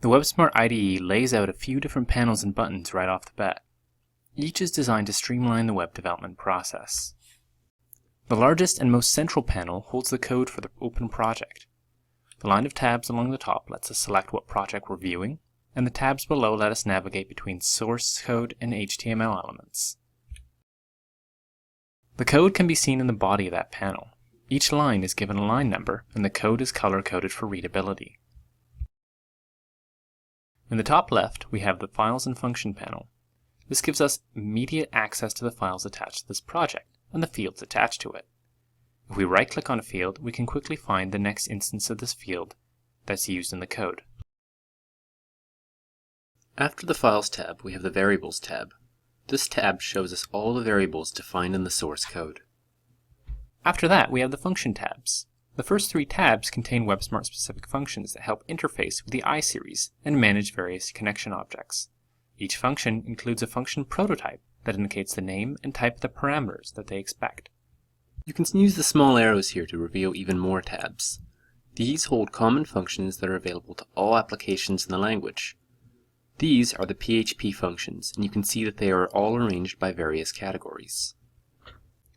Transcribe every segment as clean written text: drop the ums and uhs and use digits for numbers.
The WebSmart IDE lays out a few different panels and buttons right off the bat. Each is designed to streamline the web development process. The largest and most central panel holds the code for the open project. The line of tabs along the top lets us select what project we're viewing, and the tabs below let us navigate between source code and HTML elements. The code can be seen in the body of that panel. Each line is given a line number, and the code is color-coded for readability. In the top left, we have the Files and Function panel. This gives us immediate access to the files attached to this project, and the fields attached to it. If we right-click on a field, we can quickly find the next instance of this field that's used in the code. After the Files tab, we have the Variables tab. This tab shows us all the variables defined in the source code. After that, we have the Function tabs. The first three tabs contain WebSmart-specific functions that help interface with the iSeries and manage various connection objects. Each function includes a function prototype that indicates the name and type of the parameters that they expect. You can use the small arrows here to reveal even more tabs. These hold common functions that are available to all applications in the language. These are the PHP functions, and you can see that they are all arranged by various categories.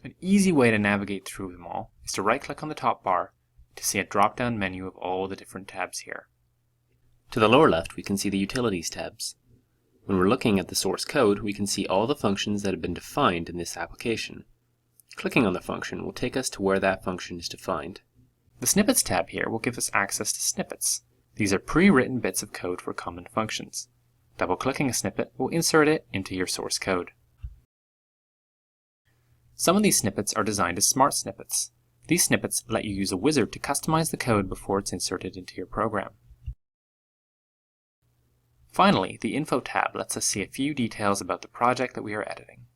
An easy way to navigate through them all is to right-click on the top bar to see a drop-down menu of all the different tabs here. To the lower left, we can see the Utilities tabs. When we're looking at the source code, we can see all the functions that have been defined in this application. Clicking on the function will take us to where that function is defined. The Snippets tab here will give us access to snippets. These are pre-written bits of code for common functions. Double-clicking a snippet will insert it into your source code. Some of these snippets are designed as smart snippets. These snippets let you use a wizard to customize the code before it's inserted into your program. Finally, the Info tab lets us see a few details about the project that we are editing.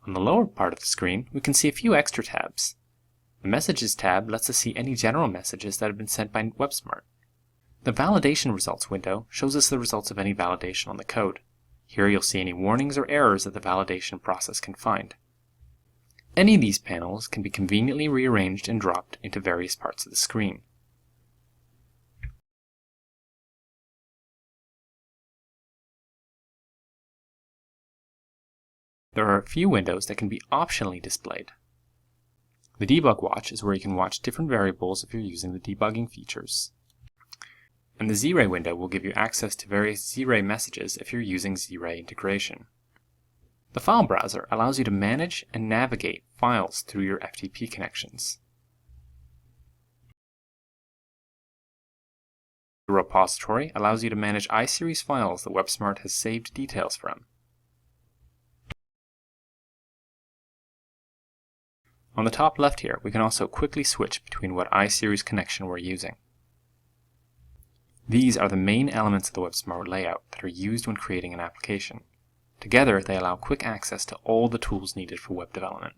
On the lower part of the screen, we can see a few extra tabs. The Messages tab lets us see any general messages that have been sent by WebSmart. The Validation Results window shows us the results of any validation on the code. Here you'll see any warnings or errors that the validation process can find. Any of these panels can be conveniently rearranged and dropped into various parts of the screen. There are a few windows that can be optionally displayed. The Debug Watch is where you can watch different variables if you're using the debugging features. And the Z-Ray window will give you access to various Z-Ray messages if you're using Z-Ray integration. The File Browser allows you to manage and navigate files through your FTP connections. The Repository allows you to manage iSeries files that WebSmart has saved details from. On the top left here, we can also quickly switch between what iSeries connection we're using. These are the main elements of the WebSmart layout that are used when creating an application. Together, they allow quick access to all the tools needed for web development.